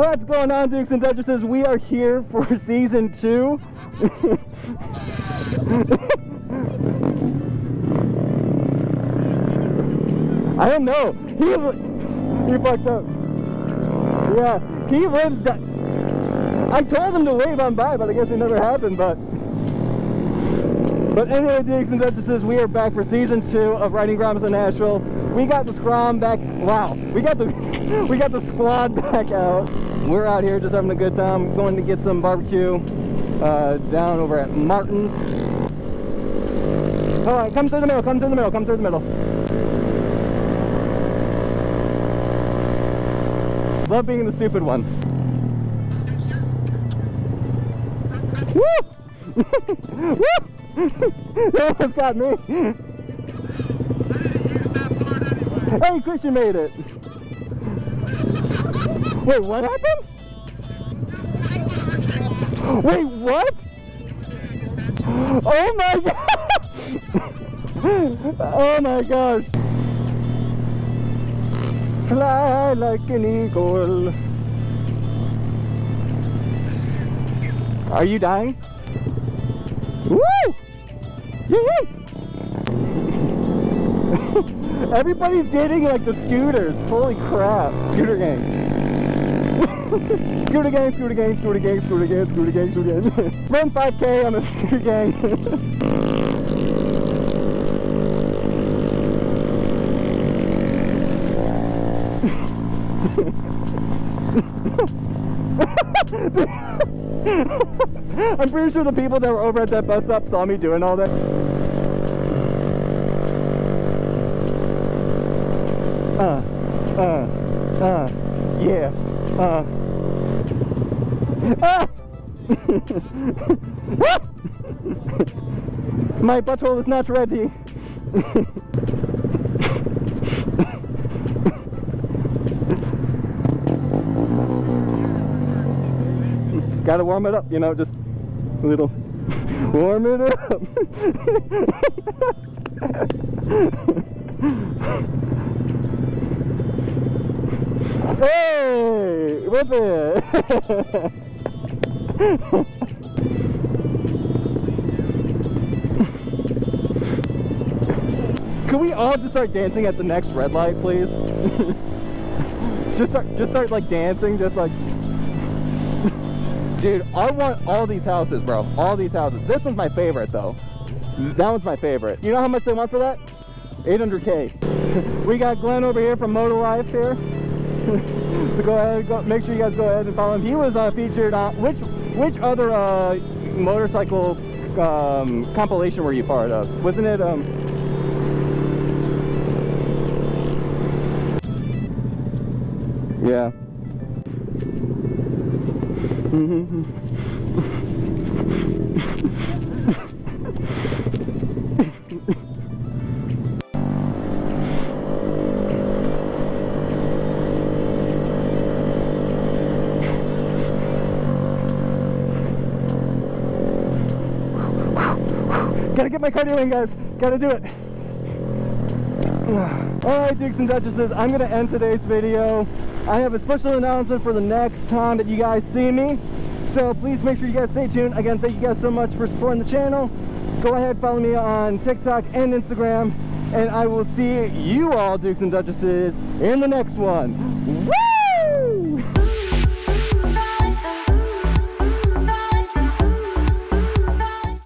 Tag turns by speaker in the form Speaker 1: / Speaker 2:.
Speaker 1: What's going on, Dukes and Duchesses? We are here for season 2. I don't know. He fucked up. Yeah, he lives that. I told him to wave on by, but I guess it never happened. But anyway, Dukes and Duchesses, we are back for season 2 of riding Groms in Nashville. We got the scrum back. Wow, we got the squad back out. We're out here just having a good time, going to get some barbecue down over at Martin's. All right, come through the middle, come through the middle, come through the middle. Love being the stupid one. Woo! Woo! That almost got me. Hey, Christian made it. Wait, what happened? Wait, what? Oh my god! Oh my gosh! Fly like an eagle. Are you dying? Woo! Yee! Everybody's getting like the scooters. Holy crap! Scooter gang. Scooter gang, scooter gang, scooter gang, scooter gang, scooter gang, scooter gang. Run 5K on the scooter gang. I'm pretty sure the people that were over at that bus stop saw me doing all that. Yeah. My butthole is not ready. Gotta warm it up, you know, just a little. Warm it up. Hey, whip it. Can we all just start dancing at the next red light, please? just start like dancing, just like. Dude, I want all these houses, bro. All these houses. This one's my favorite, though. That one's my favorite. You know how much they want for that? 800K. We got Glenn over here from Moto Life here. So go ahead, make sure you guys go ahead and follow him. He was featured on which other motorcycle compilation were you part of? Wasn't it yeah. Gotta get my cardio in, guys. Gotta do it. Alright, Dukes and Duchesses, I'm gonna end today's video. I have a special announcement for the next time that you guys see me. So please make sure you guys stay tuned. Again, thank you guys so much for supporting the channel. Go ahead, follow me on TikTok and Instagram. And I will see you all, Dukes and Duchesses, in the next one. Woo!